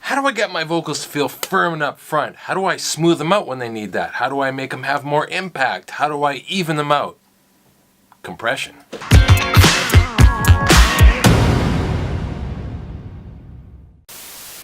How do I get my vocals to feel firm and up front? How do I smooth them out when they need that? How do I make them have more impact? How do I even them out? Compression.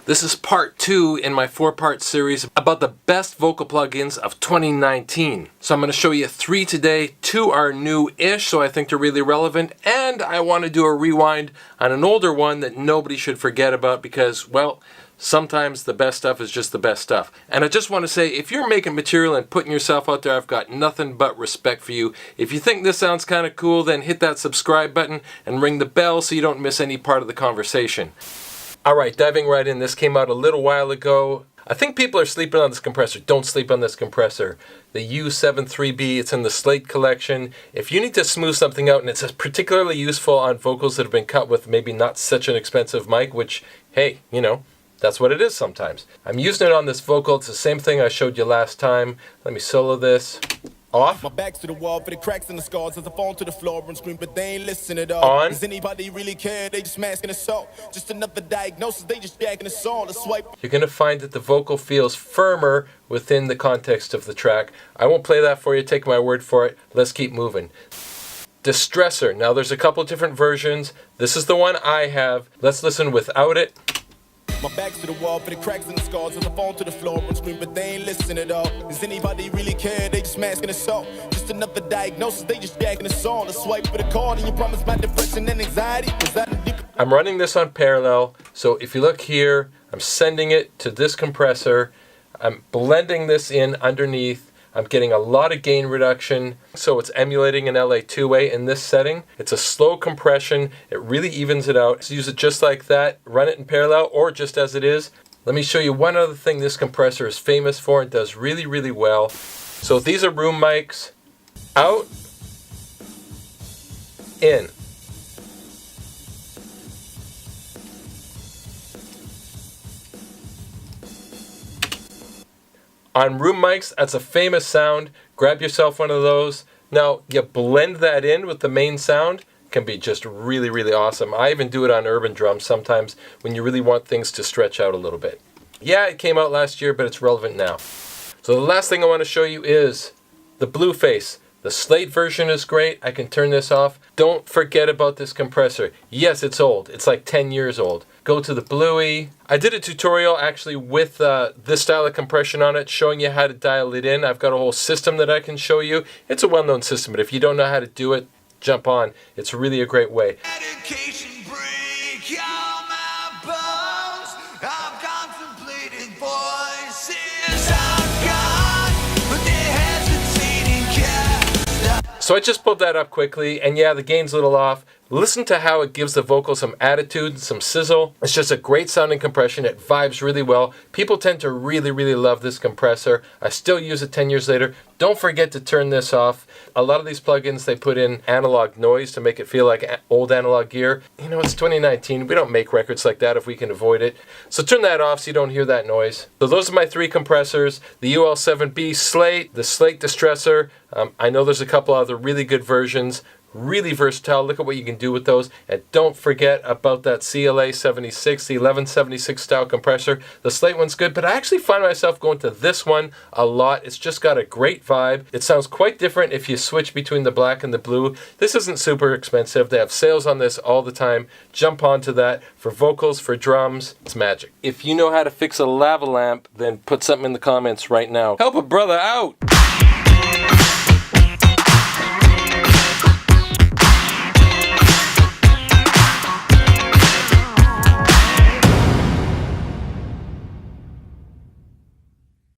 This is part 2 in my 4-part series about the best vocal plugins of 2019. So I'm going to show you 3 today. 2 are new-ish, so I think they're really relevant. And I want to do a rewind on an older one that nobody should forget about because, well, sometimes the best stuff is just the best stuff. And I just want to say, if you're making material and putting yourself out there, I've got nothing but respect for you. If you think this sounds kind of cool, then hit that subscribe button and ring the bell so you don't miss any part of the conversation. Alright, diving right in. This came out a little while ago. I think people are sleeping on this compressor. Don't sleep on this compressor. The U73B, it's in the Slate collection. If you need to smooth something out, and it's particularly useful on vocals that have been cut with maybe not such an expensive mic, which, hey, you know, that's what it is sometimes. I'm using it on this vocal. It's the same thing I showed you last time. Let me solo this. Off. My back's to the wall for the cracks and the scars as I fall to the floor and scream, but they ain't listening at all. On. Does anybody really care? They just masking us all. Just another diagnosis, they just jacking us all. A swipe. You're going to find that the vocal feels firmer within the context of the track. I won't play that for you, take my word for it. Let's keep moving. Distressor. Now there's a couple different versions. This is the one I have. Let's listen without it. My back's to the wall for the cracks and the scars as I fall to the floor and scream, but they ain't listening at all. Does anybody really care? They just masking us all. Just another diagnosis, they just jacking us all. A swipe for the card and you promise my depression and anxiety. I'm running this on parallel, so if you look here, I'm sending it to this compressor. I'm blending this in underneath. I'm getting a lot of gain reduction, so it's emulating an LA2A in this setting. It's a slow compression. It really evens it out. So use it just like that, run it in parallel, or just as it is. Let me show you one other thing this compressor is famous for and does really, really well. So these are room mics. Out, in. On room mics, that's a famous sound. Grab yourself one of those. Now, you blend that in with the main sound. It can be just really, really awesome. I even do it on urban drums sometimes when you really want things to stretch out a little bit. Yeah, it came out last year, but it's relevant now. So the last thing I want to show you is the Blueface. The Slate version is great. I can turn this off. Don't forget about this compressor. Yes, it's old. It's like 10 years old. Go to the Bluey. I did a tutorial actually with this style of compression on it, showing you how to dial it in. I've got a whole system that I can show you. It's a well-known system, but if you don't know how to do it, jump on. It's really a great way. So I just pulled that up quickly, and yeah, the gain's a little off. Listen to how it gives the vocal some attitude, some sizzle. It's just a great sounding compression. It vibes really well. People tend to really, really love this compressor. I still use it 10 years later. Don't forget to turn this off. A lot of these plugins, they put in analog noise to make it feel like old analog gear. You know, it's 2019. We don't make records like that if we can avoid it. So turn that off so you don't hear that noise. So those are my 3 compressors. The UL7B Slate, the Slate Distressor. I know there's a couple other really good versions. Really versatile. Look at what you can do with those. And don't forget about that CLA-76, the 1176 style compressor. The Slate one's good, but I actually find myself going to this one a lot. It's just got a great vibe. It sounds quite different if you switch between the black and the blue. This isn't super expensive. They have sales on this all the time. Jump onto that. For vocals, for drums, it's magic. If you know how to fix a lava lamp, then put something in the comments right now. Help a brother out!